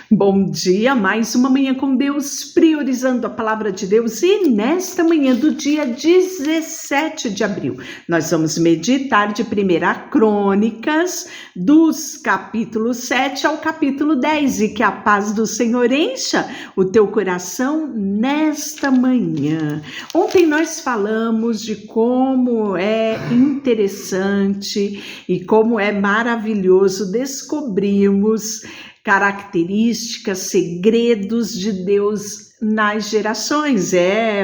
Bom dia, mais uma manhã com Deus, priorizando a palavra de Deus, e nesta manhã do dia 17 de abril, nós vamos meditar de 1 Crônicas, dos capítulos 7 ao capítulo 10, e que a paz do Senhor encha o teu coração nesta manhã. Ontem nós falamos de como é interessante e como é maravilhoso descobrirmos características, segredos de Deus nas gerações.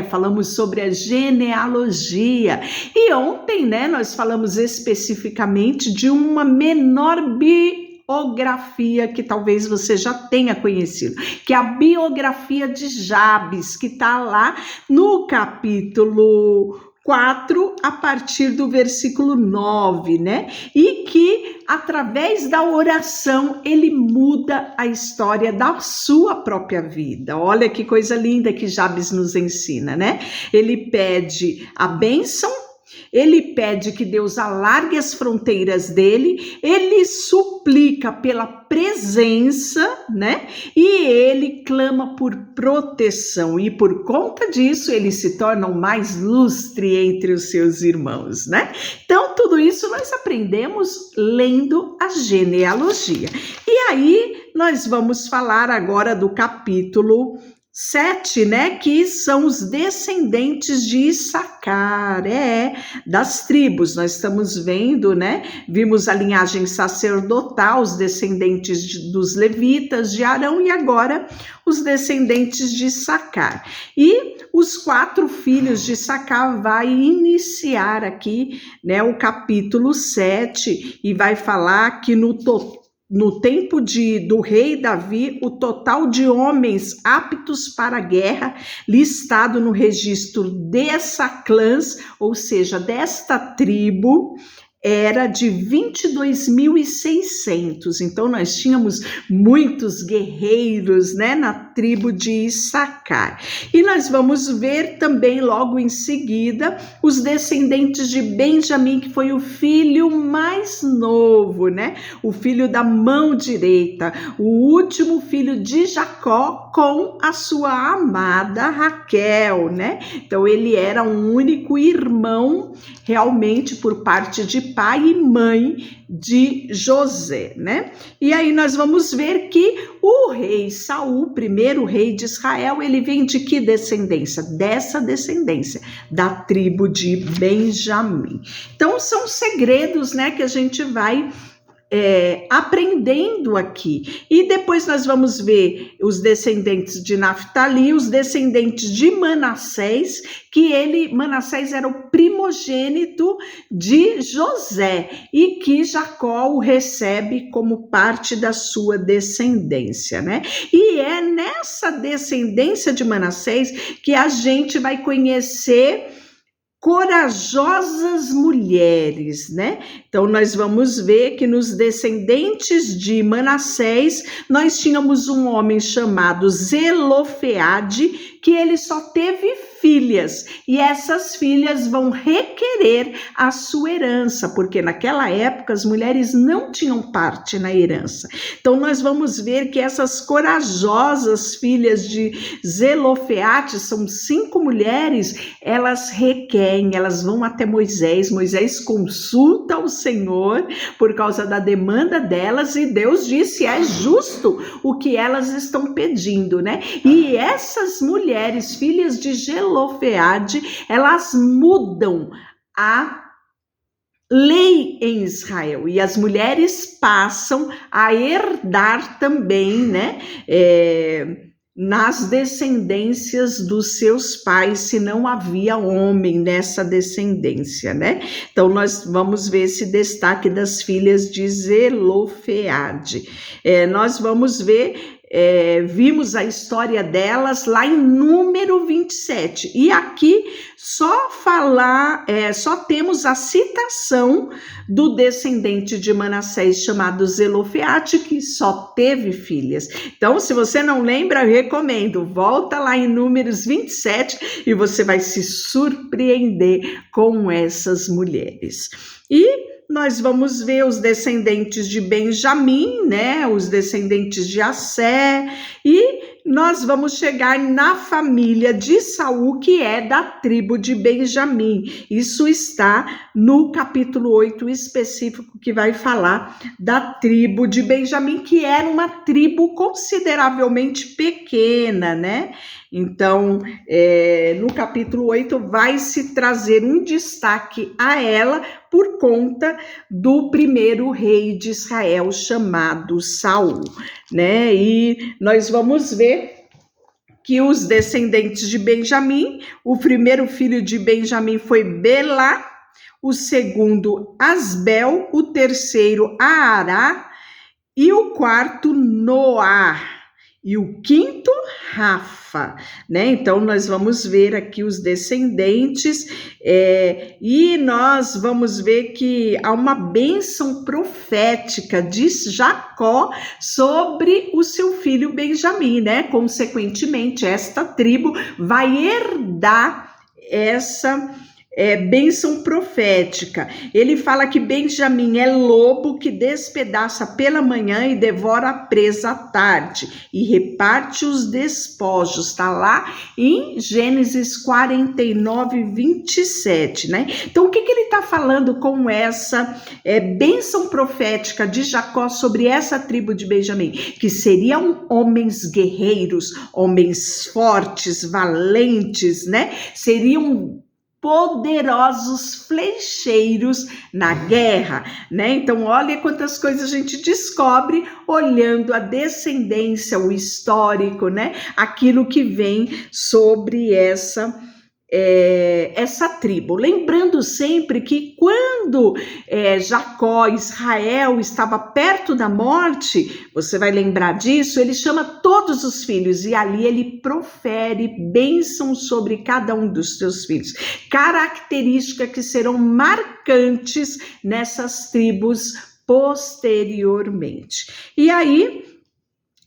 Falamos sobre a genealogia. E ontem, nós falamos especificamente de uma menor biografia que talvez você já tenha conhecido, que é a biografia de Jabes, que está lá no capítulo 4, a partir do versículo 9, E que, através da oração, ele muda a história da sua própria vida. Olha que coisa linda que Jabes nos ensina, Ele pede a bênção, ele pede que Deus alargue as fronteiras dele, ele suplica pela presença, E ele clama por proteção, e por conta disso ele se torna o mais lustre entre os seus irmãos, Então, tudo isso nós aprendemos lendo a genealogia. E aí, nós vamos falar agora do capítulo 7, que são os descendentes de Issacar, das tribos. Nós estamos vendo, vimos a linhagem sacerdotal, os descendentes dos levitas, de Arão, e agora os descendentes de Issacar. E os 4 filhos de Issacar vai iniciar aqui, o capítulo 7, e vai falar que no tempo do rei Davi, o total de homens aptos para a guerra, listado no registro dessa clãs, ou seja, desta tribo, era de 22.600. Então, nós tínhamos muitos guerreiros, na tribo de Issacar. E nós vamos ver também, logo em seguida, os descendentes de Benjamim, que foi o filho mais novo, O filho da mão direita, o último filho de Jacó com a sua amada Raquel, Então, ele era um único irmão, realmente, por parte de pai e mãe de José, E aí nós vamos ver que o rei Saul, o primeiro rei de Israel, ele vem de que descendência? Dessa descendência, da tribo de Benjamim. Então, são segredos, que a gente vai aprendendo aqui. E depois nós vamos ver os descendentes de Naftali, os descendentes de Manassés, Manassés era o primogênito de José, e que Jacó o recebe como parte da sua descendência, E é nessa descendência de Manassés que a gente vai conhecer corajosas mulheres, Então, nós vamos ver que nos descendentes de Manassés, nós tínhamos um homem chamado Zelofeade, que ele só teve filhas, e essas filhas vão requerer a sua herança, porque naquela época as mulheres não tinham parte na herança. Então, nós vamos ver que essas corajosas filhas de Zelofeade, são 5 mulheres, elas requerem, elas vão até Moisés consulta o Senhor por causa da demanda delas, e Deus disse, é justo o que elas estão pedindo, E essas mulheres, filhas de Zelofeade, elas mudam a lei em Israel, e as mulheres passam a herdar também, nas descendências dos seus pais, se não havia homem nessa descendência, Então, nós vamos ver esse destaque das filhas de Zelofeade. Nós vamos ver, vimos a história delas lá em Número 27, e aqui só temos a citação do descendente de Manassés chamado Zelofeade, que só teve filhas. Então, se você não lembra, eu recomendo, volta lá em Números 27 e você vai se surpreender com essas mulheres. E nós vamos ver os descendentes de Benjamim, né? Os descendentes de Assé, e nós vamos chegar na família de Saul, que é da tribo de Benjamim. Isso está no capítulo 8 específico, que vai falar da tribo de Benjamim, que era uma tribo consideravelmente pequena, né? Então, no capítulo 8 vai se trazer um destaque a ela por conta do primeiro rei de Israel, chamado Saul, né? E nós vamos ver que os descendentes de Benjamim, o primeiro filho de Benjamim foi Belá, o segundo Asbel, o terceiro Aará, e o quarto Noá, e o quinto Rafa, né? Então nós vamos ver aqui os descendentes, e nós vamos ver que há uma bênção profética de Jacó sobre o seu filho Benjamim, né? Consequentemente, esta tribo vai herdar essa bênção profética. Ele fala que Benjamim é lobo que despedaça pela manhã e devora a presa à tarde e reparte os despojos, está lá em Gênesis 49, 27, né? Então, o que ele está falando com essa bênção profética de Jacó sobre essa tribo de Benjamim? Que seriam homens guerreiros, homens fortes, valentes, né? Seriam poderosos flecheiros na guerra, né? Então, olha quantas coisas a gente descobre olhando a descendência, o histórico, né? Aquilo que vem sobre essa tribo. Lembrando sempre que quando Jacó, Israel, estava perto da morte, você vai lembrar disso, ele chama todos os filhos e ali ele profere bênçãos sobre cada um dos seus filhos. Características que serão marcantes nessas tribos posteriormente. E aí,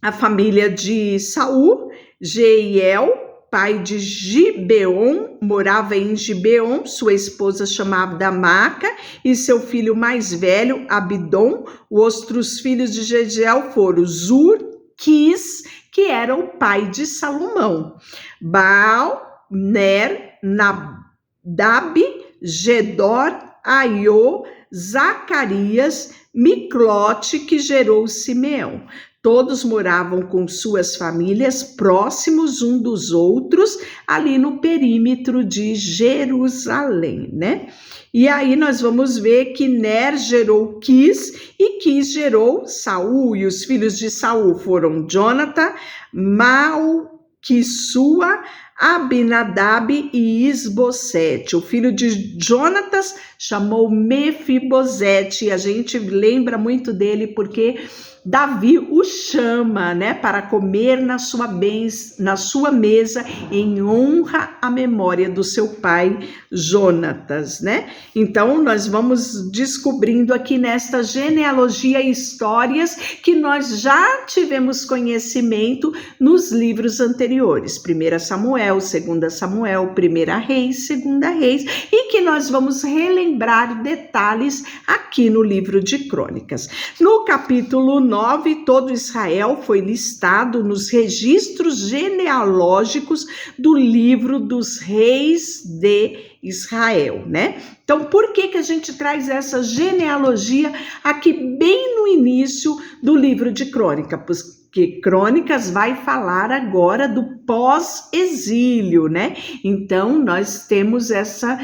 a família de Saul, Jeiel, pai de Gibeon, morava em Gibeon, sua esposa chamada Maca, e seu filho mais velho, Abidom. Os outros filhos de Jeiel foram Zur, Quis, que era o pai de Salomão, Baal, Ner, Nadab, Gedor, Aiô, Zacarias, Miclote, que gerou Simeão. Todos moravam com suas famílias próximos um dos outros, ali no perímetro de Jerusalém, né? E aí nós vamos ver que Ner gerou Quis e Quis gerou Saul, e os filhos de Saul foram Jonatã, Malquissua, Abinadab e Isbosete. O filho de Jonatas chamou Mefibosete, e a gente lembra muito dele porque Davi o chama, né, para comer na sua mesa em honra à memória do seu pai Jonatas, né? Então nós vamos descobrindo aqui nesta genealogia histórias que nós já tivemos conhecimento nos livros anteriores, 1 Samuel, 2 Samuel, 1 Reis, 2 Reis, e que nós vamos relembrar detalhes aqui no livro de Crônicas. No capítulo 9, todo Israel foi listado nos registros genealógicos do livro dos reis de Israel, né? Então, por que a gente traz essa genealogia aqui bem no início do livro de Crônicas? Porque Crônicas vai falar agora do pós-exílio, né? Então, nós temos essa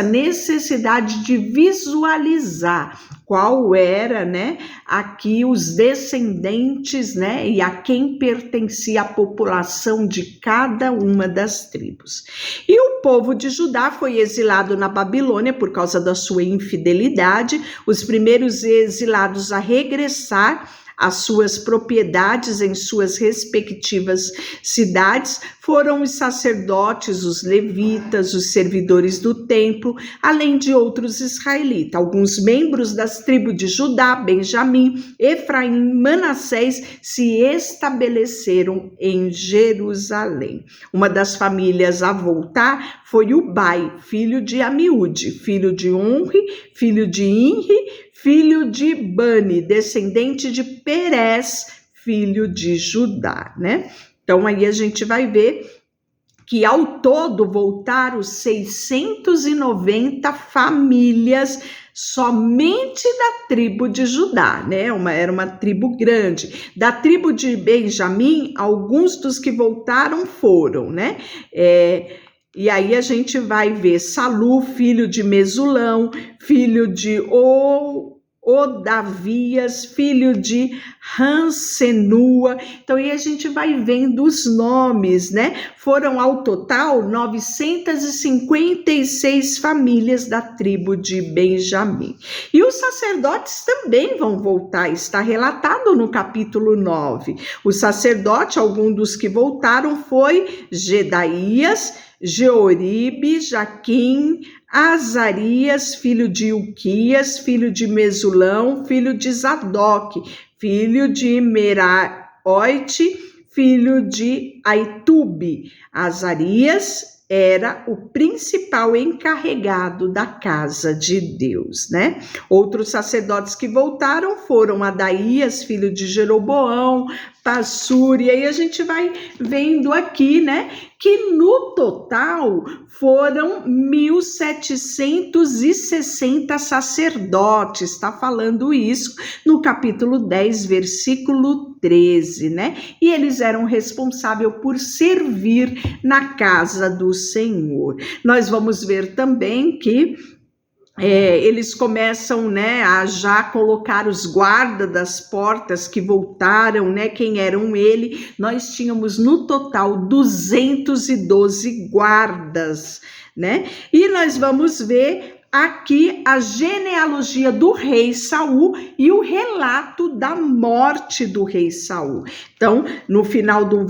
necessidade de visualizar qual era, né, aqui os descendentes, né, e a quem pertencia a população de cada uma das tribos. E o povo de Judá foi exilado na Babilônia por causa da sua infidelidade. Os primeiros exilados a regressar as suas propriedades em suas respectivas cidades, foram os sacerdotes, os levitas, os servidores do templo, além de outros israelitas. Alguns membros das tribos de Judá, Benjamim, Efraim, Manassés se estabeleceram em Jerusalém. Uma das famílias a voltar foi Ubai, filho de Amiúde, filho de Onri, filho de Inri, filho de Bani, descendente de Perez, filho de Judá, né? Então aí a gente vai ver que ao todo voltaram 690 famílias somente da tribo de Judá, né? Era uma tribo grande. Da tribo de Benjamim, alguns dos que voltaram foram, né? E aí a gente vai ver Salu, filho de Mesulão, filho de Odavias, filho de Hansenua. Então aí a gente vai vendo os nomes, né? Foram ao total 956 famílias da tribo de Benjamim. E os sacerdotes também vão voltar, está relatado no capítulo 9. O sacerdote, algum dos que voltaram foi Gedaías, Jeoribe, Jaquim, Azarias, filho de Ilquias, filho de Mesulão, filho de Zadok, filho de Meraiote, filho de Aitube. Azarias era o principal encarregado da casa de Deus, né? Outros sacerdotes que voltaram foram Adaías, filho de Jeroboão, Passur, e aí a gente vai vendo aqui, né, que no total foram 1.760 sacerdotes, está falando isso no capítulo 10, versículo 13, né? E eles eram responsáveis por servir na casa do Senhor. Nós vamos ver também que eles começam, né, a já colocar os guardas das portas que voltaram, né, quem eram ele. Nós tínhamos no total 212 guardas, né, e nós vamos ver aqui a genealogia do rei Saul e o relato da morte do rei Saul. Então, no final do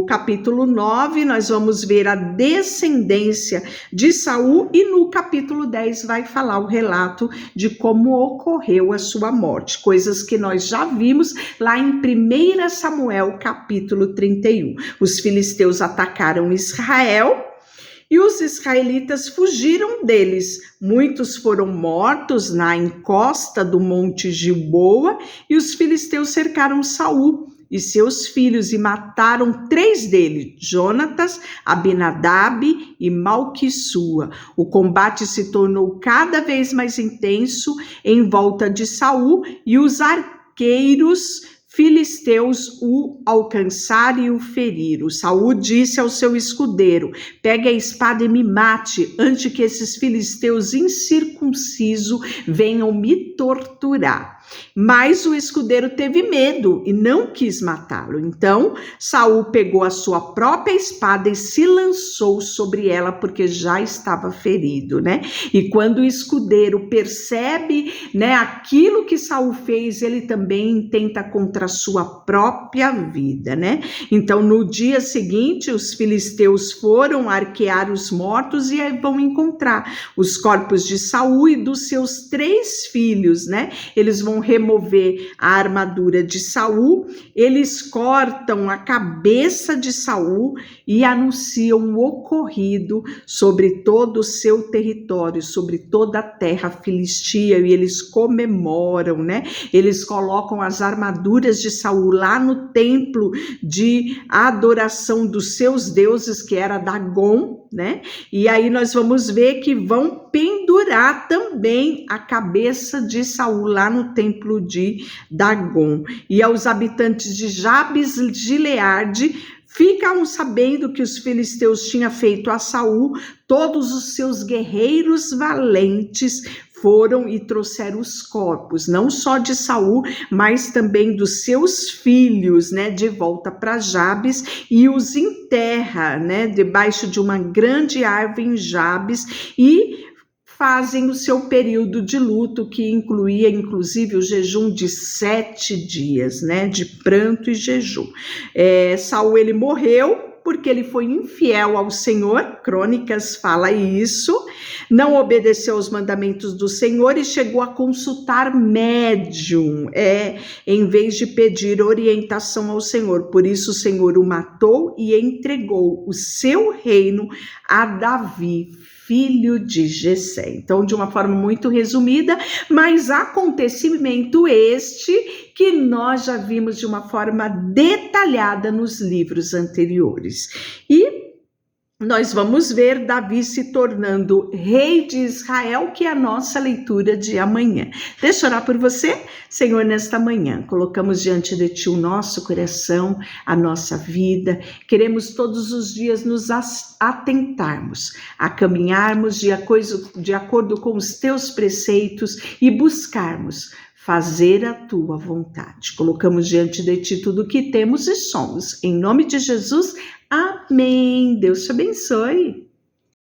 capítulo 9, nós vamos ver a descendência de Saul e no capítulo 10 vai falar o relato de como ocorreu a sua morte, coisas que nós já vimos lá em 1 Samuel, capítulo 31. Os filisteus atacaram Israel e os israelitas fugiram deles. Muitos foram mortos na encosta do monte Gilboa e os filisteus cercaram Saul e seus filhos e mataram 3 deles, Jonatas, Abinadab e Malquissua. O combate se tornou cada vez mais intenso em volta de Saul e os arqueiros filisteus o alcançaram e o feriram. Saul disse ao seu escudeiro: pegue a espada e me mate, antes que esses filisteus incircuncisos venham me torturar. Mas o escudeiro teve medo e não quis matá-lo. Então Saul pegou a sua própria espada e se lançou sobre ela, porque já estava ferido, né? E quando o escudeiro percebe, né, aquilo que Saul fez, ele também tenta contra a sua própria vida, né? Então no dia seguinte os filisteus foram arquear os mortos e aí vão encontrar os corpos de Saul e dos seus 3 filhos, né? Eles vão remover a armadura de Saul, eles cortam a cabeça de Saul e anunciam o ocorrido sobre todo o seu território, sobre toda a terra filistia, e eles comemoram, né? Eles colocam as armaduras de Saul lá no templo de adoração dos seus deuses, que era Dagon, né? E aí nós vamos ver que vão pendurar também a cabeça de Saul lá no templo de Dagon. E aos habitantes de Jabes de Gileade ficaram sabendo que os filisteus tinham feito a Saul. Todos os seus guerreiros valentes foram e trouxeram os corpos, não só de Saul, mas também dos seus filhos, né, de volta para Jabes, e os enterra, né, debaixo de uma grande árvore em Jabes, e fazem o seu período de luto, que incluía inclusive o jejum de 7 dias, né, de pranto e jejum. Saul, ele morreu porque ele foi infiel ao Senhor, Crônicas fala isso, não obedeceu aos mandamentos do Senhor e chegou a consultar médium, em vez de pedir orientação ao Senhor. Por isso o Senhor o matou e entregou o seu reino a Davi, filho de Jessé. Então, de uma forma muito resumida, mas acontecimento este que nós já vimos de uma forma detalhada nos livros anteriores. E nós vamos ver Davi se tornando rei de Israel, que é a nossa leitura de amanhã. Deixa eu orar por você, Senhor, nesta manhã. Colocamos diante de Ti o nosso coração, a nossa vida. Queremos todos os dias nos atentarmos, a caminharmos de acordo com os Teus preceitos e buscarmos fazer a Tua vontade. Colocamos diante de Ti tudo o que temos e somos. Em nome de Jesus, amém. Deus te abençoe.